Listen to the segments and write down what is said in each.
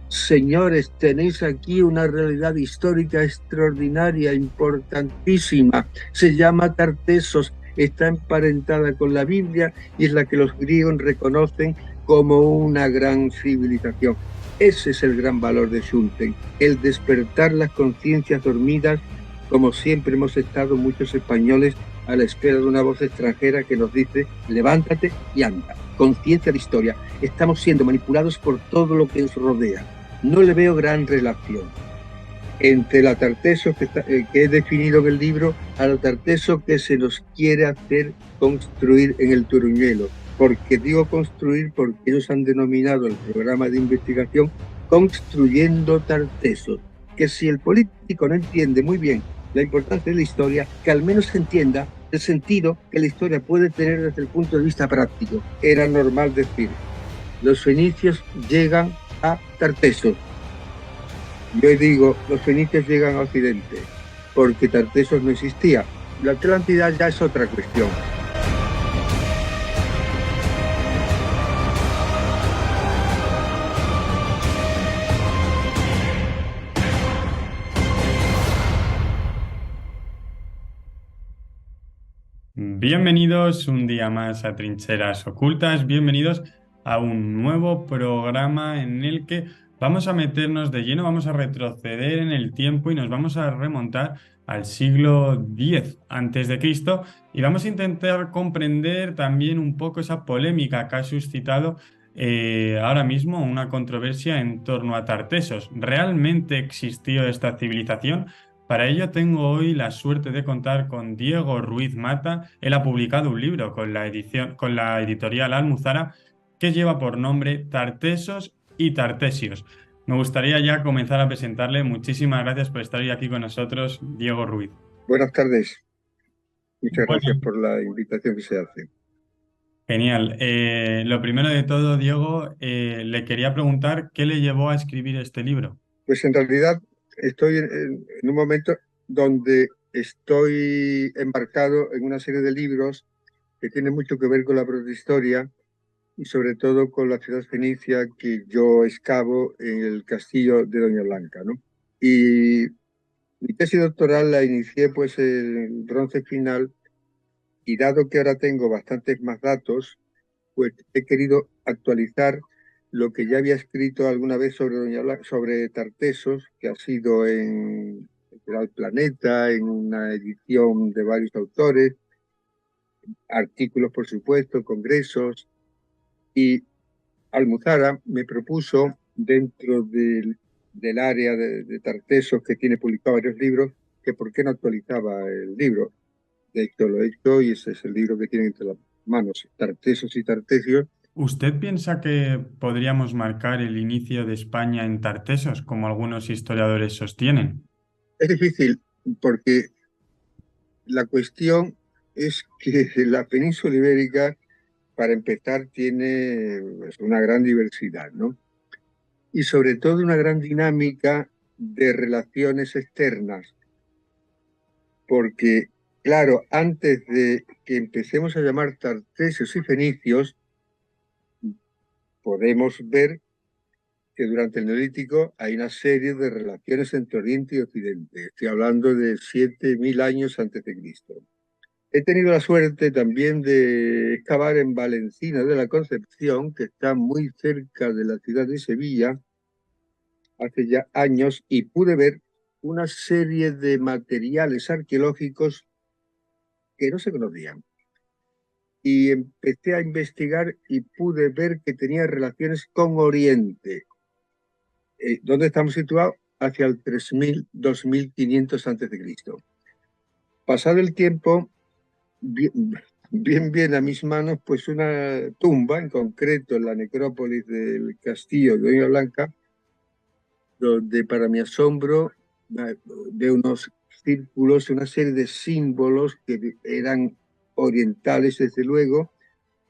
Señores, tenéis aquí una realidad histórica extraordinaria, importantísima. Se llama Tartesos, está emparentada con la Biblia y es la que los griegos reconocen como una gran civilización. Ese es el gran valor de Schunten, el despertar las conciencias dormidas, como siempre hemos estado muchos españoles a la espera de una voz extranjera que nos dice: levántate y anda. Conciencia de historia. Estamos siendo manipulados por todo lo que nos rodea. No le veo gran relación entre la Tarteso que he definido en el libro a la Tarteso que se nos quiere hacer construir en el Turuñuelo. Porque digo construir porque ellos han denominado el programa de investigación Construyendo Tartesos. Que si el político no entiende muy bien la importancia de la historia, que al menos entienda el sentido que la historia puede tener desde el punto de vista práctico. Era normal decir: los fenicios llegan a Tartesos. Yo digo, los fenicios llegan a Occidente, porque Tartesos no existía. La Atlántida ya es otra cuestión. Bienvenidos un día más a Trincheras Ocultas, bienvenidos a un nuevo programa en el que vamos a meternos de lleno, vamos a retroceder en el tiempo y nos vamos a remontar al siglo X antes de Cristo y vamos a intentar comprender también un poco esa polémica que ha suscitado ahora mismo una controversia en torno a Tartesos. ¿Realmente existió esta civilización? Para ello tengo hoy la suerte de contar con Diego Ruiz Mata. Él ha publicado un libro con la editorial Almuzara que lleva por nombre Tartesos y Tartesios. Me gustaría ya comenzar a presentarle. Muchísimas gracias por estar hoy aquí con nosotros, Diego Ruiz. Buenas tardes. Muchas gracias Bueno, por la invitación que se hace. genial. Lo primero de todo, Diego, le quería preguntar qué le llevó a escribir este libro. Pues en realidad estoy en un momento donde estoy embarcado en una serie de libros que tienen mucho que ver con la protohistoria y sobre todo con la ciudad fenicia que yo excavo en el castillo de Doña Blanca, ¿no? Y mi tesis doctoral la inicié pues en el bronce final y dado que ahora tengo bastantes más datos, pues he querido actualizar lo que ya había escrito alguna vez sobre sobre Tartesos, que ha sido en el Planeta, en una edición de varios autores, artículos por supuesto, congresos, y Almuzara me propuso dentro del área de Tartesos, que tiene publicado varios libros, que por qué no actualizaba el libro. De hecho lo he hecho y ese es el libro que tiene entre las manos, Tartesos y Tartesios. ¿Usted piensa que podríamos marcar el inicio de España en Tartesos, como algunos historiadores sostienen? Es difícil porque la cuestión es que la península ibérica, para empezar, tiene pues, una gran diversidad, ¿no? Y sobre todo una gran dinámica de relaciones externas, porque, claro, antes de que empecemos a llamar tartesios y fenicios, podemos ver que durante el Neolítico hay una serie de relaciones entre Oriente y Occidente. Estoy hablando de 7.000 años antes de Cristo. He tenido la suerte también de excavar en Valencina de la Concepción, que está muy cerca de la ciudad de Sevilla, hace ya años, y pude ver una serie de materiales arqueológicos que no se conocían. Y empecé a investigar y pude ver que tenía relaciones con Oriente. ¿Dónde estamos situados? Hacia el 3000, 2500 antes de Cristo. Pasado el tiempo, bien a mis manos, pues una tumba, en concreto en la necrópolis del castillo de Doña Blanca, donde para mi asombro veo unos círculos, una serie de símbolos que eran orientales, desde luego,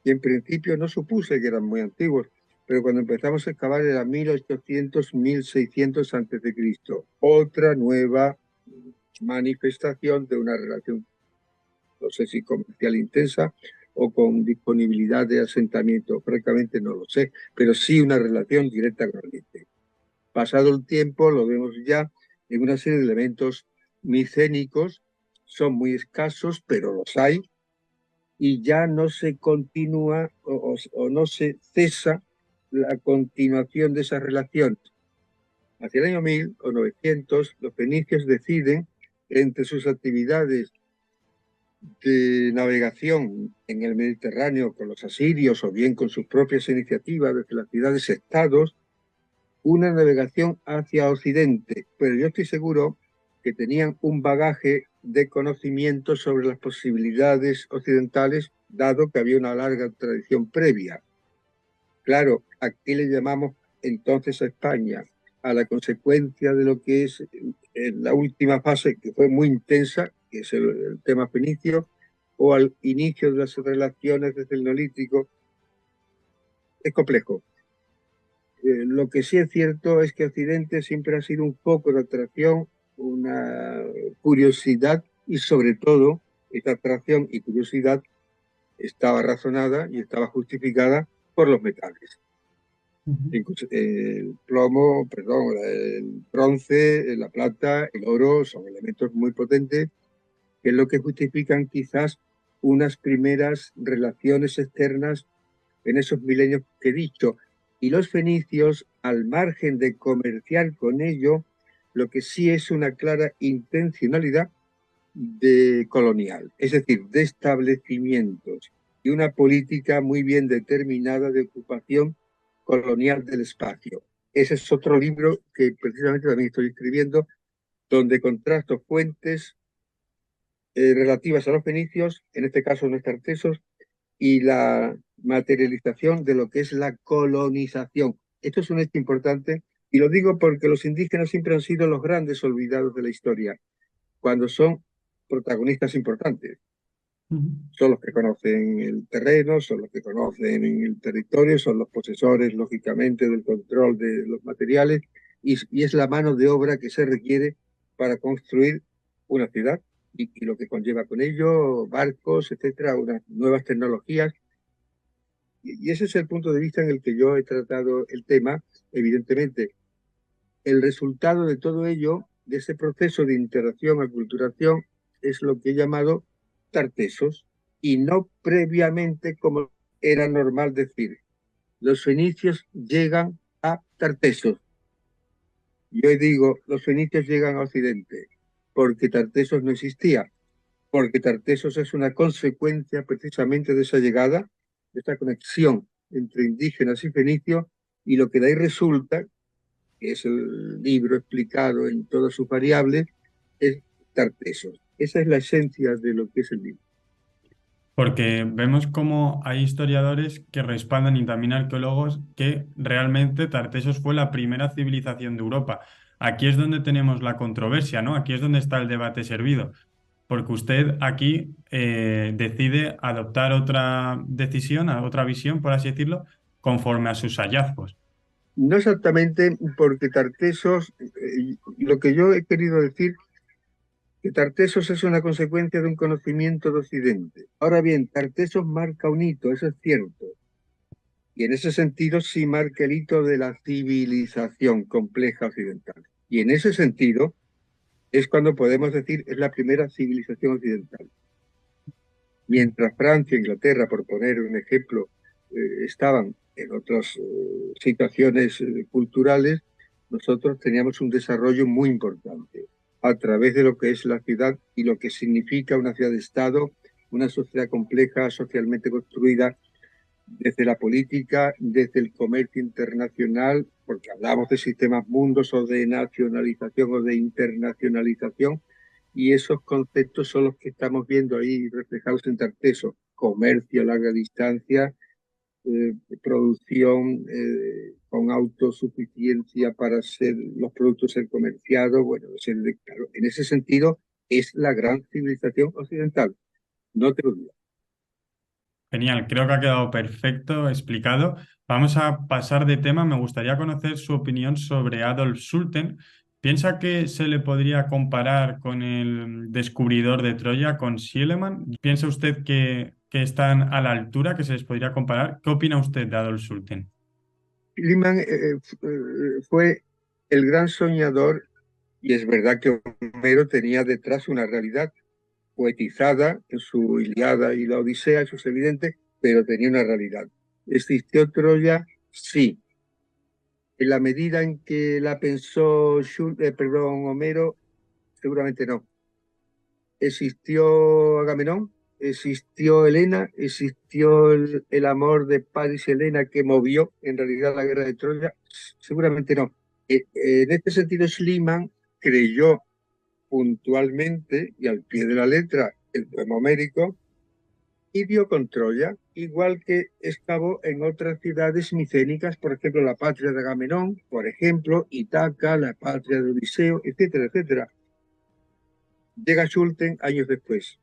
y en principio no supuse que eran muy antiguos, pero cuando empezamos a excavar era 1800, 1600 antes de Cristo. Otra nueva manifestación de una relación, no sé si comercial intensa o con disponibilidad de asentamiento, francamente no lo sé, pero sí una relación directa con el Oriente. Pasado el tiempo, lo vemos ya en una serie de elementos micénicos, son muy escasos, pero los hay, y ya no se continúa o no se cesa la continuación de esas relaciones. Hacia el año 1000 o 900, los fenicios deciden, entre sus actividades de navegación en el Mediterráneo con los asirios o bien con sus propias iniciativas desde las ciudades-estados, una navegación hacia Occidente. Pero yo estoy seguro que tenían un bagaje de conocimiento sobre las posibilidades occidentales, dado que había una larga tradición previa. Claro, aquí le llamamos entonces a España, a la consecuencia de lo que es la última fase, que fue muy intensa, que es el tema fenicio, o al inicio de las relaciones desde el Neolítico, es complejo. Lo que sí es cierto es que Occidente siempre ha sido un foco de atracción, una curiosidad, y sobre todo esta atracción y curiosidad estaba razonada y estaba justificada por los metales. El plomo, perdón, el bronce, la plata, el oro son elementos muy potentes, que es lo que justifican quizás unas primeras relaciones externas en esos milenios que he dicho. Y los fenicios, al margen de comerciar con ello, lo que sí es una clara intencionalidad de colonial, es decir, de establecimientos y una política muy bien determinada de ocupación colonial del espacio. Ese es otro libro que precisamente también estoy escribiendo, donde contrasto fuentes relativas a los fenicios, en este caso los tartesos, y la materialización de lo que es la colonización. Esto es un hecho importante y lo digo porque los indígenas siempre han sido los grandes olvidados de la historia, cuando son protagonistas importantes. Son los que conocen el terreno, son los que conocen el territorio, son los posesores, lógicamente, del control de los materiales y es la mano de obra que se requiere para construir una ciudad y lo que conlleva con ello, barcos, etcétera, unas nuevas tecnologías. Y ese es el punto de vista en el que yo he tratado el tema. Evidentemente, el resultado de todo ello, de ese proceso de interacción, aculturación, es lo que he llamado tartesos, y no previamente como era normal decir. Los fenicios llegan a Tartesos. Yo digo, los fenicios llegan a Occidente, porque Tartesos no existía, porque Tartesos es una consecuencia precisamente de esa llegada, de esta conexión entre indígenas y fenicios, y lo que de ahí resulta, que es el libro explicado en todas sus variables, es Tartesos. Esa es la esencia de lo que es el libro. Porque vemos cómo hay historiadores que respaldan y también arqueólogos que realmente Tartessos fue la primera civilización de Europa. Aquí es donde tenemos la controversia, ¿no? Aquí es donde está el debate servido. Porque usted aquí decide adoptar otra decisión, otra visión, por así decirlo, conforme a sus hallazgos. No exactamente porque Tartesos, lo que yo he querido decir, que Tartesos es una consecuencia de un conocimiento de Occidente. Ahora bien, Tartesos marca un hito, eso es cierto. Y en ese sentido sí marca el hito de la civilización compleja occidental. Y en ese sentido es cuando podemos decir es la primera civilización occidental. Mientras Francia e Inglaterra, por poner un ejemplo, estaban en otras situaciones culturales, nosotros teníamos un desarrollo muy importante a través de lo que es la ciudad y lo que significa una ciudad-estado, una sociedad compleja, socialmente construida, desde la política, desde el comercio internacional, porque hablamos de sistemas mundos o de nacionalización o de internacionalización, y esos conceptos son los que estamos viendo ahí reflejados en Tarteso: comercio a larga distancia, producción con autosuficiencia para ser los productos ser comerciados. Bueno, claro, en ese sentido es la gran civilización occidental, no te lo digo. Genial, creo que ha quedado perfecto explicado. Vamos a pasar de tema. Me gustaría conocer su opinión sobre Adolf Sulten. ¿Piensa que se le podría comparar con el descubridor de Troya, con Schliemann? ¿Piensa usted que están a la altura, que se les podría comparar? ¿Qué opina usted de Adolf Sulten? Liman fue el gran soñador, y es verdad que Homero tenía detrás una realidad poetizada en su Ilíada y la Odisea, eso es evidente, pero tenía una realidad. ¿Existió Troya? Sí. En la medida en que la pensó Homero, seguramente no. ¿Existió Agamenón? ¿Existió Helena? ¿Existió el amor de Paris y Helena que movió en realidad la guerra de Troya? Seguramente no. En este sentido, Schliemann creyó puntualmente y al pie de la letra el poema homérico y dio con Troya, igual que excavó en otras ciudades micénicas, por ejemplo, la patria de Agamenón, por ejemplo, Itaca, la patria de Odiseo, etcétera, etcétera. Llega Schulten años después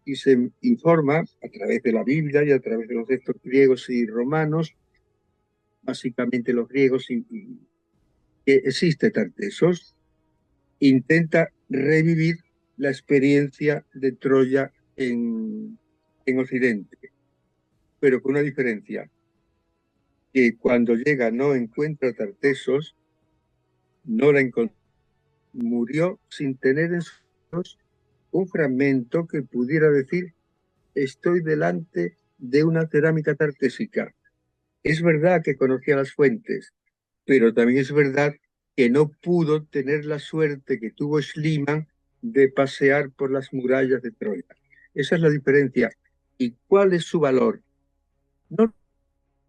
y se informa a través de la Biblia y a través de los textos griegos y romanos, básicamente los griegos, que existe Tartessos, intenta revivir la experiencia de Troya en Occidente, pero con una diferencia, que cuando llega no encuentra a Tartessos, no la encontró, murió sin tener en sus manos un fragmento que pudiera decir: estoy delante de una cerámica tartésica. Es verdad que conocía las fuentes, pero también es verdad que no pudo tener la suerte que tuvo Schliemann de pasear por las murallas de Troya. Esa es la diferencia. ¿Y cuál es su valor? No el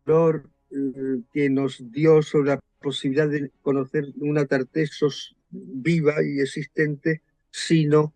valor que nos dio sobre la posibilidad de conocer una Tartessos viva y existente, sino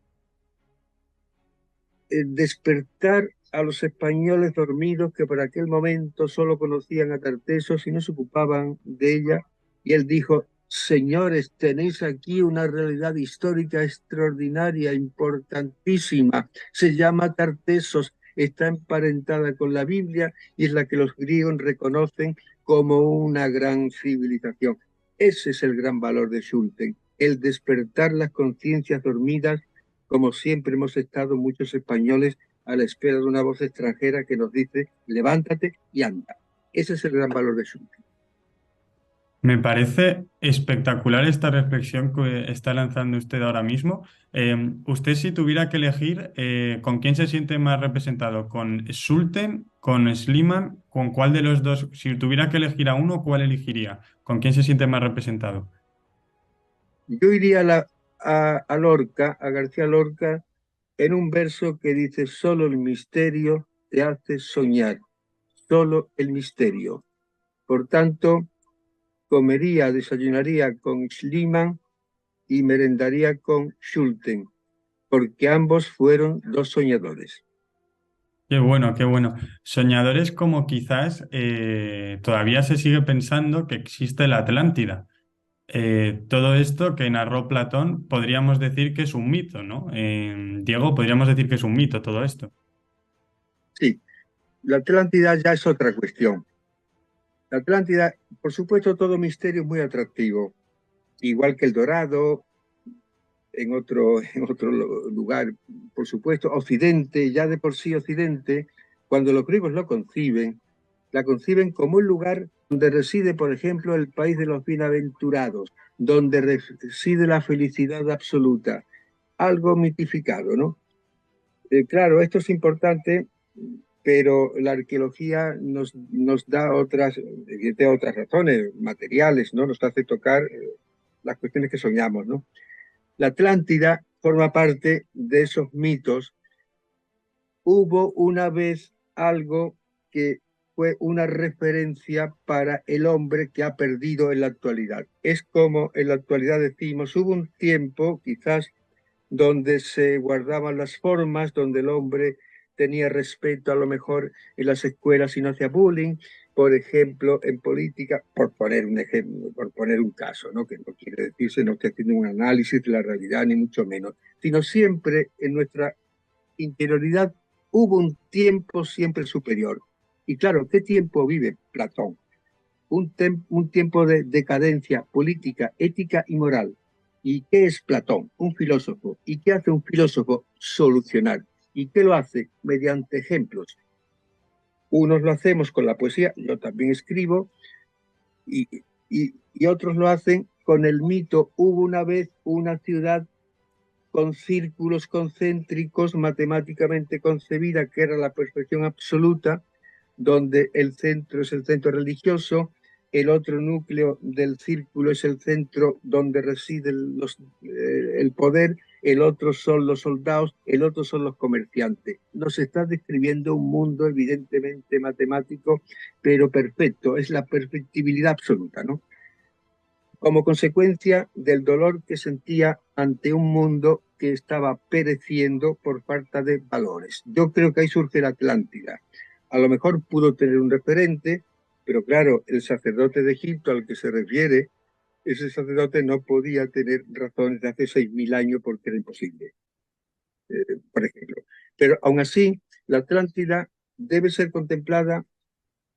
despertar a los españoles dormidos que por aquel momento solo conocían a Tartessos y no se ocupaban de ella. Y él dijo: señores, tenéis aquí una realidad histórica extraordinaria, importantísima. Se llama Tartessos, está emparentada con la Biblia y es la que los griegos reconocen como una gran civilización. Ese es el gran valor de Schulten, el despertar las conciencias dormidas, como siempre hemos estado muchos españoles a la espera de una voz extranjera que nos dice: levántate y anda. Ese es el gran valor de Schulten. Me parece espectacular esta reflexión que está lanzando usted ahora mismo. Usted, si tuviera que elegir, ¿con quién se siente más representado? ¿Con Schulten? ¿Con Schliemann? ¿Con cuál de los dos? Si tuviera que elegir a uno, ¿cuál elegiría? ¿Con quién se siente más representado? Yo iría a Lorca, a García Lorca, en un verso que dice: solo el misterio te hace soñar, solo el misterio. Por tanto, comería, desayunaría con Schliemann y merendaría con Schulten, porque ambos fueron dos soñadores. Qué bueno, qué bueno. Soñadores como quizás todavía se sigue pensando que existe la Atlántida. Todo esto que narró Platón podríamos decir que es un mito, ¿no? Diego, podríamos decir que es un mito todo esto. Sí, la Atlántida ya es otra cuestión. La Atlántida, por supuesto, todo misterio es muy atractivo, igual que el Dorado, en otro lugar, por supuesto. Occidente, ya de por sí Occidente, cuando los griegos lo conciben, la conciben como un lugar donde reside, por ejemplo, el país de los bienaventurados, donde reside la felicidad absoluta, algo mitificado, ¿no? Claro, esto es importante, pero la arqueología nos da otras razones materiales, ¿no? Nos hace tocar las cuestiones que soñamos, ¿no? La Atlántida forma parte de esos mitos. Hubo una vez algo que fue una referencia para el hombre que ha perdido en la actualidad. Es como en la actualidad decimos: hubo un tiempo, quizás, donde se guardaban las formas, donde el hombre tenía respeto a lo mejor en las escuelas y no hacía bullying, por ejemplo, en política, por poner un ejemplo, por poner un caso, ¿no? Que no quiere decirse, no estoy haciendo un análisis de la realidad, ni mucho menos, sino siempre en nuestra interioridad hubo un tiempo siempre superior. Y claro, ¿qué tiempo vive Platón? Un tiempo de decadencia política, ética y moral. ¿Y qué es Platón? Un filósofo. ¿Y qué hace un filósofo? Solucionar. ¿Y qué lo hace? Mediante ejemplos. Unos lo hacemos con la poesía, yo también escribo, y otros lo hacen con el mito, hubo una vez una ciudad con círculos concéntricos matemáticamente concebida, que era la perfección absoluta, donde el centro es el centro religioso, el otro núcleo del círculo es el centro donde reside el poder, el otro son los soldados, el otro son los comerciantes. Nos está describiendo un mundo evidentemente matemático, pero perfecto, es la perfectibilidad absoluta, ¿no? Como consecuencia del dolor que sentía ante un mundo que estaba pereciendo por falta de valores. Yo creo que ahí surge la Atlántida. A lo mejor pudo tener un referente, pero claro, el sacerdote de Egipto al que se refiere, ese sacerdote no podía tener razones de hace 6.000 años porque era imposible, por ejemplo. Pero aún así, la Atlántida debe ser contemplada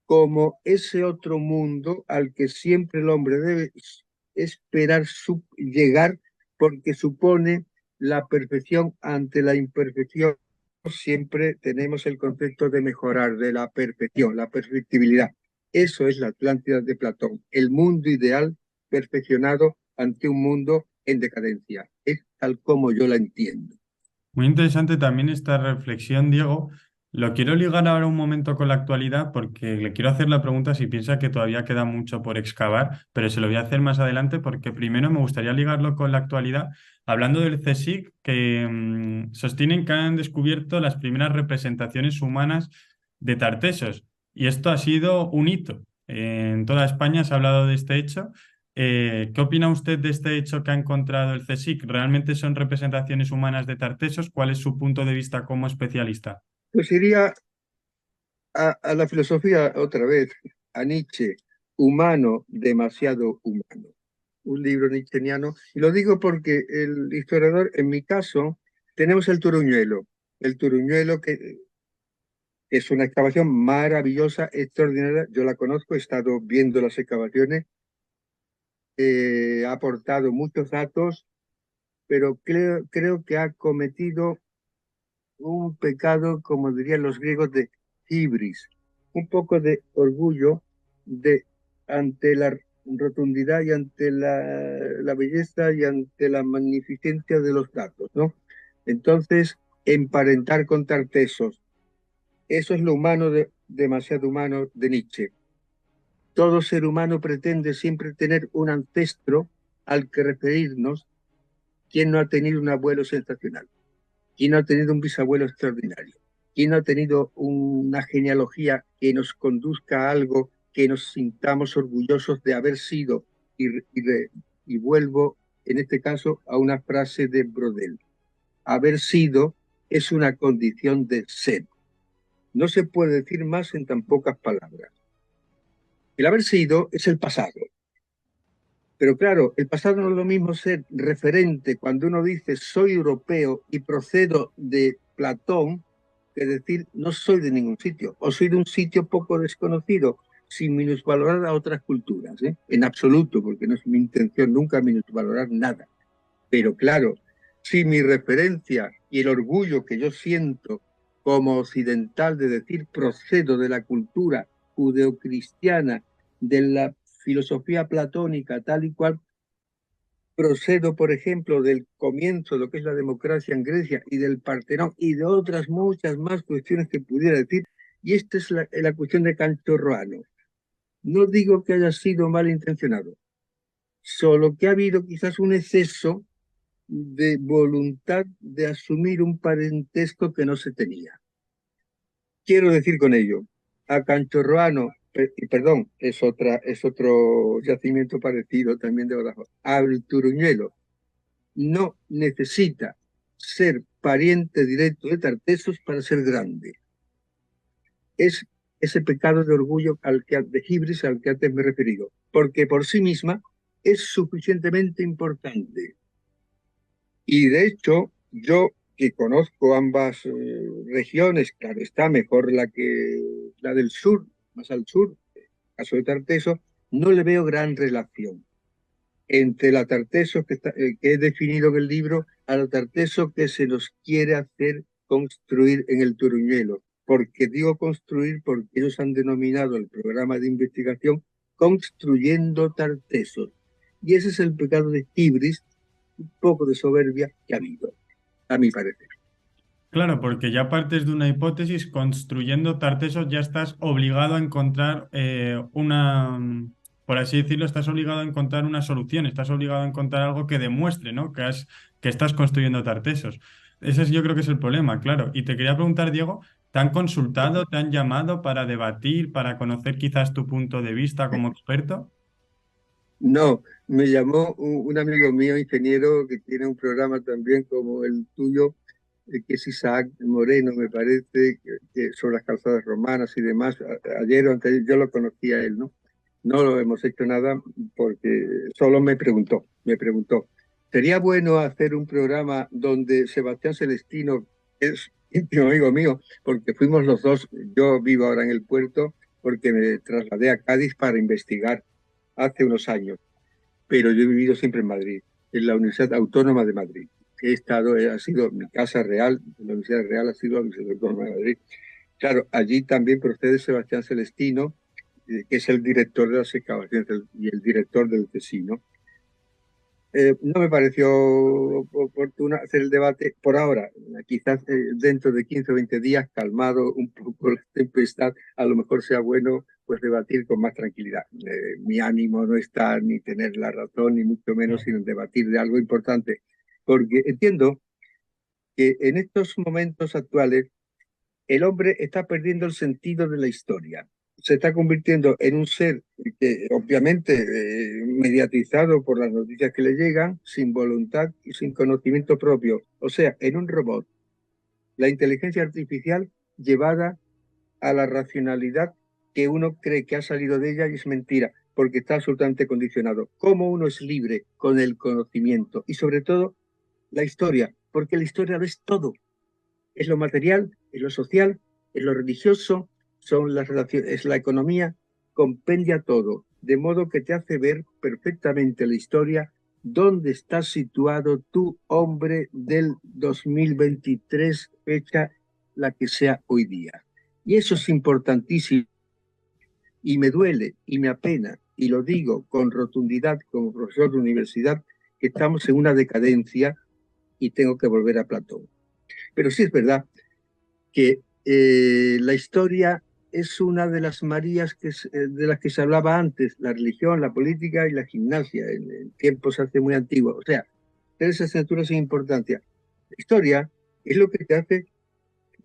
como ese otro mundo al que siempre el hombre debe esperar llegar, porque supone la perfección ante la imperfección. Siempre tenemos el concepto de mejorar, de la perfección, la perfectibilidad. Eso es la Atlántida de Platón, el mundo ideal perfeccionado ante un mundo en decadencia. Es tal como yo la entiendo. Muy interesante también esta reflexión, Diego. Lo quiero ligar ahora un momento con la actualidad porque le quiero hacer la pregunta si piensa que todavía queda mucho por excavar, pero se lo voy a hacer más adelante porque primero me gustaría ligarlo con la actualidad, hablando del CSIC, que sostienen que han descubierto las primeras representaciones humanas de Tartesos. Y esto ha sido un hito. En toda España se ha hablado de este hecho. ¿Qué opina usted de este hecho que ha encontrado el CSIC? ¿Realmente son representaciones humanas de Tartesos? ¿Cuál es su punto de vista como especialista? Pues iría a la filosofía otra vez, a Nietzsche, humano, demasiado humano. Un libro nietzscheano. Y lo digo porque el historiador, en mi caso, tenemos el Turuñuelo que es una excavación maravillosa, extraordinaria. Yo la conozco, he estado viendo las excavaciones, ha aportado muchos datos, pero creo que ha cometido un pecado, como dirían los griegos, de hibris, un poco de orgullo de, ante la rotundidad y ante la belleza y ante la magnificencia de los datos, ¿no? Entonces, emparentar con Tartesos, eso es lo humano, demasiado humano de Nietzsche. Todo ser humano pretende siempre tener un ancestro al que referirnos. ¿Quién no ha tenido un abuelo sensacional? ¿Quién no ha tenido un bisabuelo extraordinario? ¿Quién no ha tenido una genealogía que nos conduzca a algo que nos sintamos orgullosos de haber sido? Y vuelvo, en este caso, a una frase de Brodel. Haber sido es una condición de ser. No se puede decir más en tan pocas palabras. El haber sido es el pasado. Pero claro, el pasado no es lo mismo ser referente cuando uno dice soy europeo y procedo de Platón, que decir no soy de ningún sitio, o soy de un sitio poco desconocido, sin minusvalorar a otras culturas, ¿eh? En absoluto, porque no es mi intención nunca minusvalorar nada. Pero claro, si mi referencia y el orgullo que yo siento como occidental de decir procedo de la cultura judeocristiana, de la filosofía platónica tal y cual, procedo, por ejemplo, del comienzo de lo que es la democracia en Grecia y del Partenón y de otras muchas más cuestiones que pudiera decir, y esta es la cuestión de Canchorroano. No digo que haya sido malintencionado, solo que ha habido quizás un exceso de voluntad de asumir un parentesco que no se tenía. Quiero decir con ello, a Canchorroano, y perdón, es otro yacimiento parecido también de Badajoz, al Turuñuelo, no necesita ser pariente directo de Tartesos para ser grande. Es ese pecado de orgullo de hibris al que antes me he referido, porque por sí misma es suficientemente importante. Y de hecho, yo que conozco ambas regiones, claro está, mejor la del sur, más al sur, en el caso de Tarteso, no le veo gran relación entre la Tarteso que he definido en el libro a la Tarteso que se nos quiere hacer construir en el Turuñuelo. Porque digo construir porque ellos han denominado el programa de investigación Construyendo Tartesos. Y ese es el pecado de hibris, un poco de soberbia que ha habido, a mi parecer. Claro, porque ya partes de una hipótesis, construyendo Tartessos ya estás obligado a encontrar por así decirlo, estás obligado a encontrar una solución, estás obligado a encontrar algo que demuestre, ¿no? Que estás construyendo Tartessos. Ese yo creo que es el problema, claro. Y te quería preguntar, Diego, ¿te han consultado, te han llamado para debatir, para conocer quizás tu punto de vista como experto? No, me llamó un amigo mío, ingeniero, que tiene un programa también como el tuyo, que es Isaac Moreno, me parece, que sobre las calzadas romanas y demás. Ayer o antes yo lo conocía a él, ¿no? No lo hemos hecho nada porque solo me preguntó, ¿sería bueno hacer un programa donde Sebastián Celestino, que es íntimo amigo mío, porque fuimos los dos, yo vivo ahora en el puerto, porque me trasladé a Cádiz para investigar hace unos años, pero yo he vivido siempre en Madrid, en la Universidad Autónoma de Madrid. He estado, ha sido mi casa real, la Universidad Real ha sido la Universidad Autónoma de Madrid. Claro, allí también procede Sebastián Celestino, que es el director de las excavaciones y el director del CSIC. No me pareció oportuno hacer el debate por ahora. Quizás dentro de 15 o 20 días, calmado un poco la tempestad, a lo mejor sea bueno pues debatir con más tranquilidad. Mi ánimo no está ni tener la razón, ni mucho menos, sino debatir de algo importante. Porque entiendo que en estos momentos actuales el hombre está perdiendo el sentido de la historia. Se está convirtiendo en un ser que, obviamente, mediatizado por las noticias que le llegan, sin voluntad y sin conocimiento propio. O sea, en un robot. La inteligencia artificial llevada a la racionalidad que uno cree que ha salido de ella y es mentira, porque está absolutamente condicionado. ¿Cómo uno es libre con el conocimiento? Y sobre todo, la historia, porque la historia lo es todo, es lo material, es lo social, es lo religioso, son las relaciones, es la economía, compendia todo, de modo que te hace ver perfectamente la historia dónde estás situado tú, hombre del 2023, fecha la que sea hoy día. Y eso es importantísimo y me duele y me apena, y lo digo con rotundidad como profesor de universidad, que estamos en una decadencia y tengo que volver a Platón. Pero sí es verdad que la historia es una de las Marías de las que se hablaba antes, la religión, la política y la gimnasia, en tiempos hace muy antiguos. O sea, tres asignaturas sin importancia. La historia es lo que te hace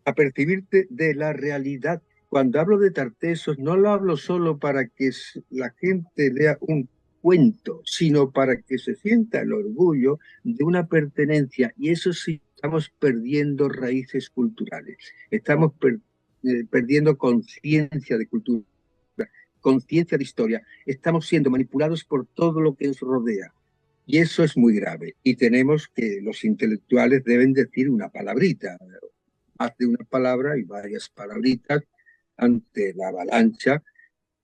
apercibirte de la realidad. Cuando hablo de Tartessos, no lo hablo solo para que la gente lea un cuento, sino para que se sienta el orgullo de una pertenencia. Y eso sí, estamos perdiendo raíces culturales. Estamos perdiendo conciencia de cultura, conciencia de historia. Estamos siendo manipulados por todo lo que nos rodea. Y eso es muy grave. Y tenemos que, los intelectuales deben decir una palabrita, más de una palabra y varias palabritas ante la avalancha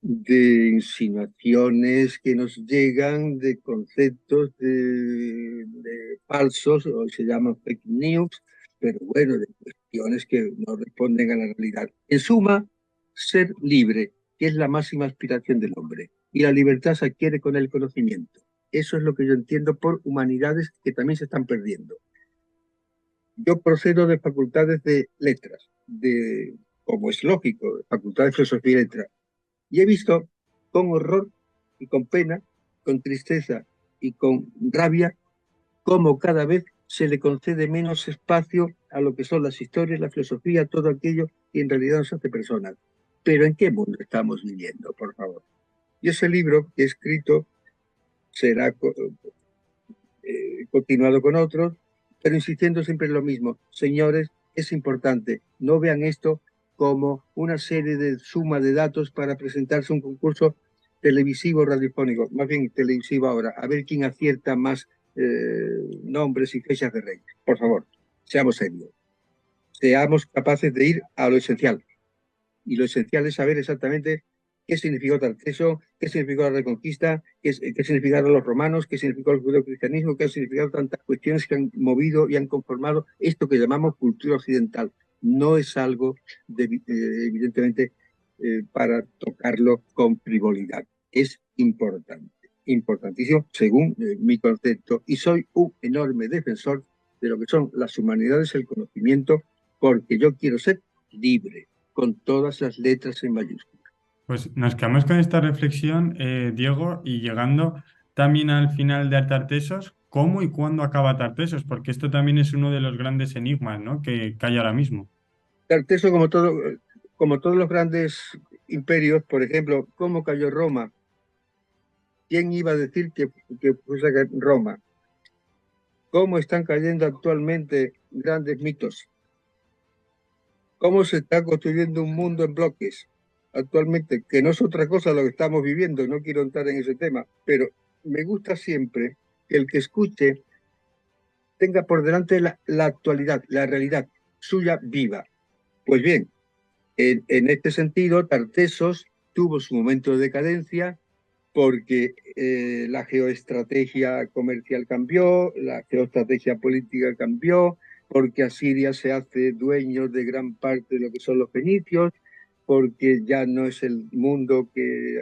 de insinuaciones que nos llegan, de conceptos de falsos, hoy se llaman fake news, pero bueno, de cuestiones que no responden a la realidad. En suma, ser libre, que es la máxima aspiración del hombre, y la libertad se adquiere con el conocimiento. Eso es lo que yo entiendo por humanidades que también se están perdiendo. Yo procedo de facultades de letras, como es lógico, de facultad de filosofía y letras, y he visto con horror y con pena, con tristeza y con rabia, cómo cada vez se le concede menos espacio a lo que son las historias, la filosofía, todo aquello que en realidad nos hace personas. Pero ¿en qué mundo estamos viviendo, por favor? Y ese libro que he escrito será continuado con otros, pero insistiendo siempre en lo mismo. Señores, es importante, no vean esto como una serie de suma de datos para presentarse a un concurso televisivo radiofónico, más bien televisivo ahora, a ver quién acierta más nombres y fechas de reyes. Por favor, seamos serios, seamos capaces de ir a lo esencial. Y lo esencial es saber exactamente qué significó Tarteso, qué significó la Reconquista, qué significaron los romanos, qué significó el judeocristianismo, qué han significado tantas cuestiones que han movido y han conformado esto que llamamos cultura occidental. No es algo, evidentemente, para tocarlo con frivolidad. Es importante. importantísimo según mi concepto, y soy un enorme defensor de lo que son las humanidades, el conocimiento, porque yo quiero ser libre, con todas las letras en mayúsculas. Pues nos quedamos con esta reflexión, Diego, y llegando también al final de Tartesos, ¿cómo y cuándo acaba Tartesos? Porque esto también es uno de los grandes enigmas, ¿no? que hay ahora mismo. Tarteso, como todos los grandes imperios, por ejemplo, ¿cómo cayó Roma? ¿Quién iba a decir que fuese Roma? ¿Cómo están cayendo actualmente grandes mitos? ¿Cómo se está construyendo un mundo en bloques actualmente? Que no es otra cosa lo que estamos viviendo, no quiero entrar en ese tema, pero me gusta siempre que el que escuche tenga por delante la actualidad, la realidad suya viva. Pues bien, en este sentido, Tartessos tuvo su momento de decadencia porque la geoestrategia comercial cambió, la geoestrategia política cambió, porque Asiria se hace dueño de gran parte de lo que son los fenicios, porque ya no es el mundo que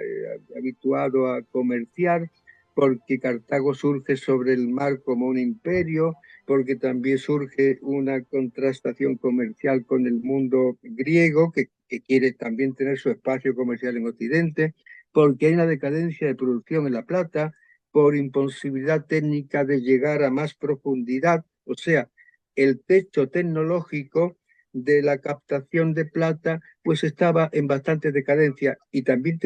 habituado a comerciar, porque Cartago surge sobre el mar como un imperio, porque también surge una contrastación comercial con el mundo griego, que quiere también tener su espacio comercial en Occidente, porque hay una decadencia de producción en La Plata, por imposibilidad técnica de llegar a más profundidad, o sea, el techo tecnológico de la captación de plata pues estaba en bastante decadencia y también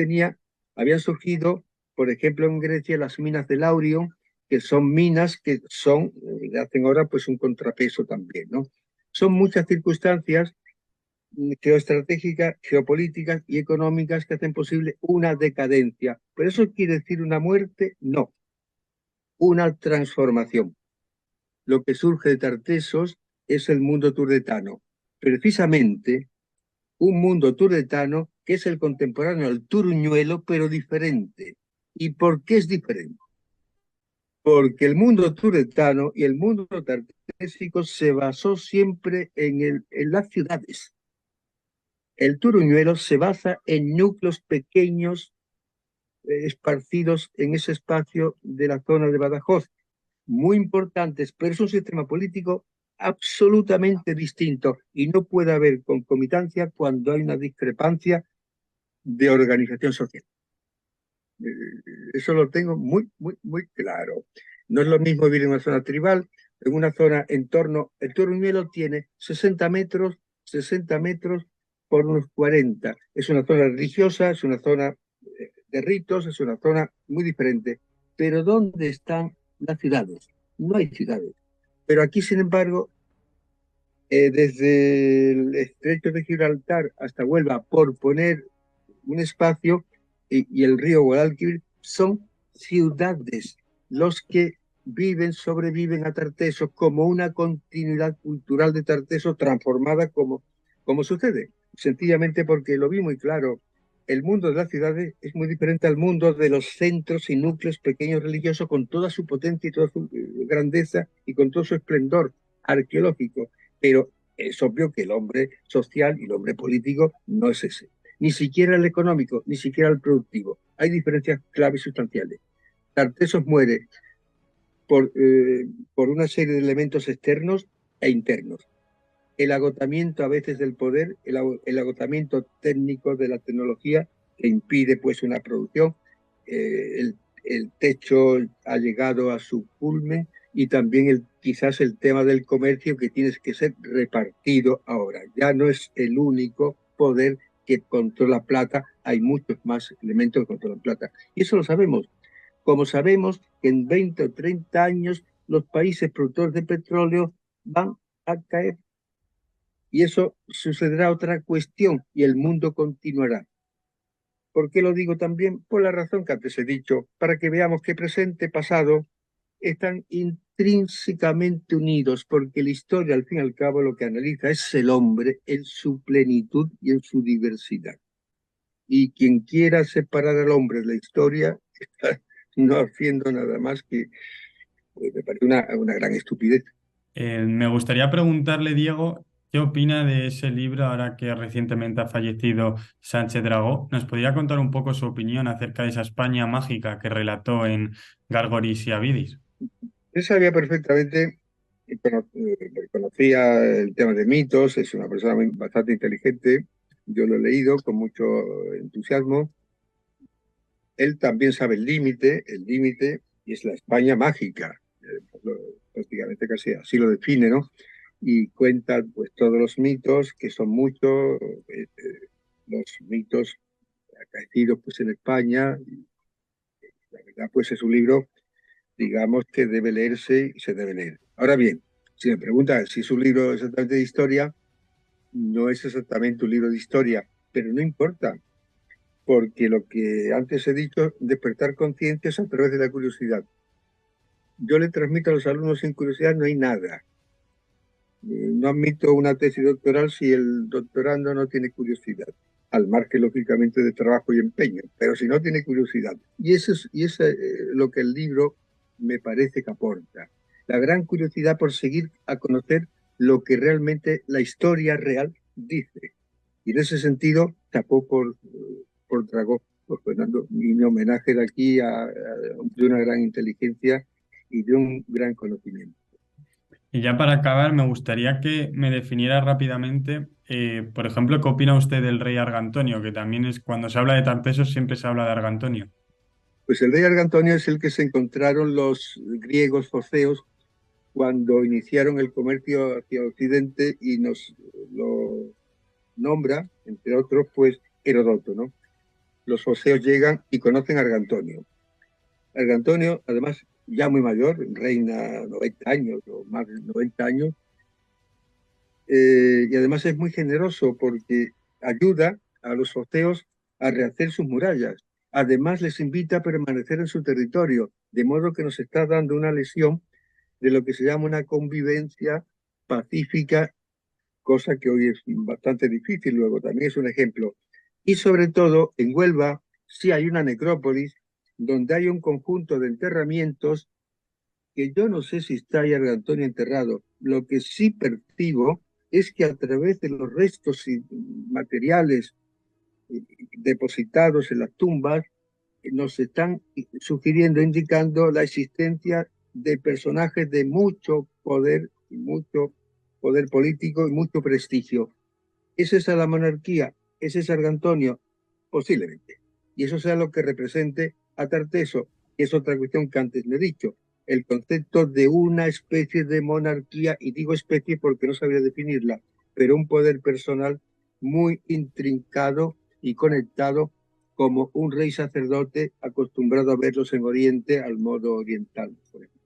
habían surgido, por ejemplo, en Grecia las minas de Laurio, que son minas que hacen ahora pues un contrapeso también, ¿no? Son muchas circunstancias geoestratégicas, geopolíticas y económicas que hacen posible una decadencia. ¿Pero eso quiere decir una muerte? No, una transformación. Lo que surge de Tartesos es el mundo turdetano. Precisamente un mundo turdetano que es el contemporáneo al turuñuelo, pero diferente. ¿Y por qué es diferente? Porque el mundo turdetano y el mundo tartésico se basó siempre en las ciudades. El turuñuelo se basa en núcleos pequeños esparcidos en ese espacio de la zona de Badajoz, muy importantes, pero es un sistema político absolutamente distinto y no puede haber concomitancia cuando hay una discrepancia de organización social. Eso lo tengo muy, muy, muy claro. No es lo mismo vivir en una zona tribal, en una zona en torno. El Turuñuelo tiene 60 metros por unos 40. Es una zona religiosa, es una zona de ritos, es una zona muy diferente. Pero ¿dónde están las ciudades? No hay ciudades. Pero aquí, sin embargo, desde el estrecho de Gibraltar hasta Huelva, por poner un espacio, y el río Guadalquivir, son ciudades los que sobreviven a Tarteso como una continuidad cultural de Tarteso transformada como sucede. Sencillamente porque lo vi muy claro. El mundo de las ciudades es muy diferente al mundo de los centros y núcleos pequeños religiosos con toda su potencia y toda su grandeza y con todo su esplendor arqueológico. Pero es obvio que el hombre social y el hombre político no es ese. Ni siquiera el económico, ni siquiera el productivo. Hay diferencias claves sustanciales. Tartesos muere por una serie de elementos externos e internos. El agotamiento a veces del poder, el agotamiento técnico de la tecnología que impide pues una producción, el techo ha llegado a su culmen y también quizás el tema del comercio que tiene que ser repartido ahora. Ya no es el único poder que controla plata, hay muchos más elementos que controlan plata. Y eso lo sabemos. Como sabemos que en 20 o 30 años los países productores de petróleo van a caer y eso sucederá otra cuestión y el mundo continuará. ¿Por qué lo digo también? Por la razón que antes he dicho, para que veamos que presente y pasado están intrínsecamente unidos, porque la historia, al fin y al cabo, lo que analiza es el hombre en su plenitud y en su diversidad. Y quien quiera separar al hombre de la historia está no haciendo nada más que, pues, me parece una gran estupidez. Me gustaría preguntarle, Diego, ¿Qué opina de ese libro ahora que recientemente ha fallecido Sánchez Dragó? ¿Nos podría contar un poco su opinión acerca de esa España mágica que relató en Gárgoris y Avidis? Él sabía perfectamente, conocía el tema de mitos, es una persona bastante inteligente, yo lo he leído con mucho entusiasmo. Él también sabe el límite, y es la España mágica, prácticamente casi así lo define, ¿no? Y cuenta pues todos los mitos, que son muchos, los mitos acaecidos pues en España. Y la verdad pues es un libro, digamos, que debe leerse y se debe leer. Ahora bien, si me preguntan si es un libro exactamente de historia, no es exactamente un libro de historia, pero no importa, porque lo que antes he dicho, despertar conciencias a través de la curiosidad. Yo le transmito a los alumnos sin curiosidad no hay nada. No admito una tesis doctoral si el doctorando no tiene curiosidad, al margen, lógicamente, de trabajo y empeño, pero si no tiene curiosidad. Y eso es lo que el libro me parece que aporta. La gran curiosidad por seguir a conocer lo que realmente la historia real dice. Y en ese sentido, tapó por Dragó, por Fernando, y mi homenaje de aquí de una gran inteligencia y de un gran conocimiento. Y ya para acabar, me gustaría que me definiera rápidamente, por ejemplo, ¿qué opina usted del rey Argantonio? Que también es, cuando se habla de Tartessos, siempre se habla de Argantonio. Pues el rey Argantonio es el que se encontraron los griegos foceos cuando iniciaron el comercio hacia Occidente y nos lo nombra, entre otros, pues Herodoto, ¿no? Los foceos llegan y conocen a Argantonio. Argantonio, además, ya muy mayor, reina 90 años o más de 90 años, y además es muy generoso porque ayuda a los foceos a rehacer sus murallas. Además, les invita a permanecer en su territorio, de modo que nos está dando una lesión de lo que se llama una convivencia pacífica, cosa que hoy es bastante difícil, luego también es un ejemplo. Y sobre todo, en Huelva sí hay una necrópolis donde hay un conjunto de enterramientos que yo no sé si está ahí Antonio enterrado. Lo que sí percibo es que a través de los restos materiales depositados en las tumbas, nos están sugiriendo, indicando la existencia de personajes de mucho poder político y mucho prestigio. ¿Es esa la monarquía? ¿Es ese Argantonio? Posiblemente. Y eso sea lo que represente a Tarteso, que es otra cuestión que antes le he dicho, el concepto de una especie de monarquía, y digo especie porque no sabía definirla, pero un poder personal muy intrincado y conectado como un rey sacerdote acostumbrado a verlos en Oriente al modo oriental, por ejemplo.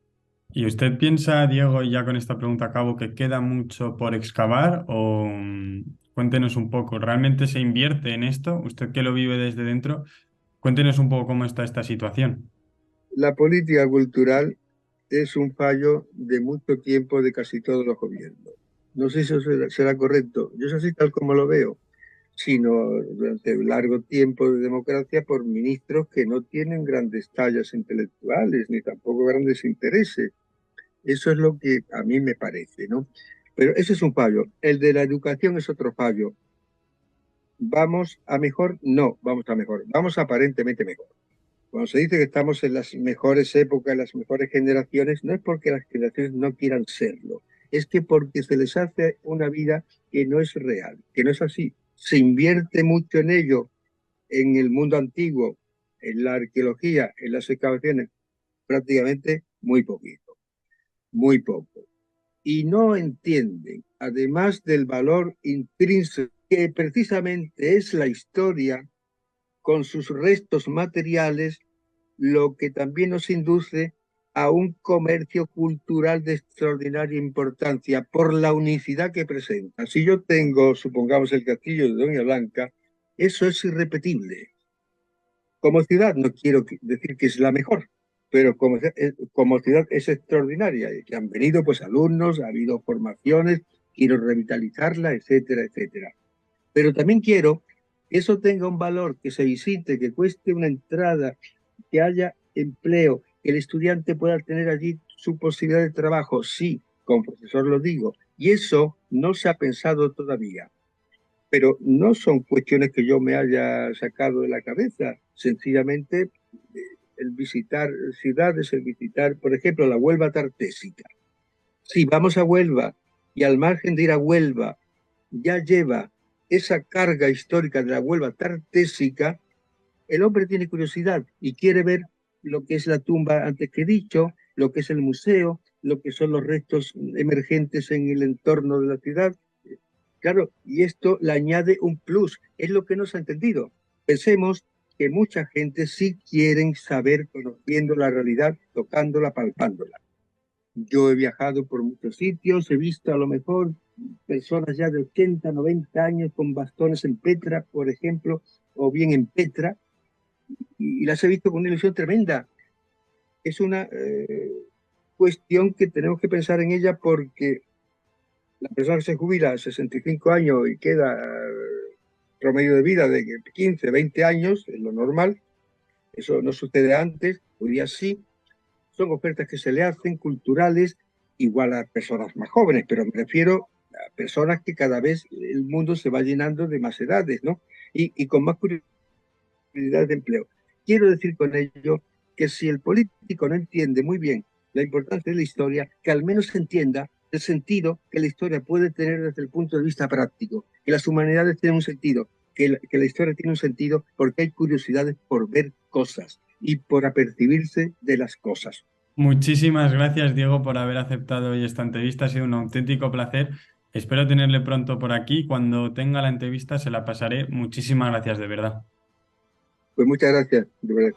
¿Y usted piensa, Diego, y ya con esta pregunta acabo, que queda mucho por excavar? O cuéntenos un poco, ¿realmente se invierte en esto? Usted que lo vive desde dentro, cuéntenos un poco cómo está esta situación. La política cultural es un fallo de mucho tiempo de casi todos los gobiernos. No sé si eso será correcto. Yo es así tal como lo veo, sino durante un largo tiempo de democracia por ministros que no tienen grandes tallas intelectuales ni tampoco grandes intereses. Eso es lo que a mí me parece, ¿no? Pero ese es un fallo. El de la educación es otro fallo. ¿Vamos a mejor? No, vamos a mejor. Vamos aparentemente mejor. Cuando se dice que estamos en las mejores épocas, en las mejores generaciones, no es porque las generaciones no quieran serlo, es que porque se les hace una vida que no es real, que no es así. Se invierte mucho en ello, en el mundo antiguo, en la arqueología, en las excavaciones, prácticamente muy poquito, muy poco. Y no entienden, además del valor intrínseco, que precisamente es la historia con sus restos materiales, lo que también nos induce a un comercio cultural de extraordinaria importancia por la unicidad que presenta. Si yo tengo, supongamos, el castillo de Doña Blanca, eso es irrepetible. Como ciudad, no quiero decir que es la mejor, pero como ciudad es extraordinaria, y que han venido pues alumnos, ha habido formaciones, quiero revitalizarla, etcétera, etcétera. Pero también quiero que eso tenga un valor, que se visite, que cueste una entrada, que haya empleo, que el estudiante pueda tener allí su posibilidad de trabajo, sí, como profesor lo digo. Y eso no se ha pensado todavía. Pero no son cuestiones que yo me haya sacado de la cabeza. Sencillamente, el visitar ciudades, el visitar, por ejemplo, la Huelva Tartésica. Si vamos a Huelva y al margen de ir a Huelva ya lleva esa carga histórica de la Huelva Tartésica, el hombre tiene curiosidad y quiere ver lo que es la tumba antes que dicho, lo que es el museo, lo que son los restos emergentes en el entorno de la ciudad. Claro, y esto le añade un plus, es lo que no se ha entendido. Pensemos que mucha gente sí quieren saber, conociendo la realidad, tocándola, palpándola. Yo he viajado por muchos sitios, he visto a lo mejor personas ya de 80, 90 años con bastones en Petra, por ejemplo, o bien en Petra, y las he visto con una ilusión tremenda. Es una cuestión que tenemos que pensar en ella porque la persona que se jubila a 65 años y queda promedio de vida de 15, 20 años, es lo normal, eso no sucede antes, hoy día sí, son ofertas que se le hacen culturales igual a personas más jóvenes, pero me refiero a personas que cada vez el mundo se va llenando de más edades, ¿no? Y con más curiosidad de empleo. Quiero decir con ello que si el político no entiende muy bien la importancia de la historia, que al menos entienda el sentido que la historia puede tener desde el punto de vista práctico, que las humanidades tienen un sentido, que la historia tiene un sentido porque hay curiosidades por ver cosas y por apercibirse de las cosas. Muchísimas gracias, Diego, por haber aceptado hoy esta entrevista. Ha sido un auténtico placer. Espero tenerle pronto por aquí. Cuando tenga la entrevista se la pasaré. Muchísimas gracias, de verdad. Pues muchas gracias, de verdad.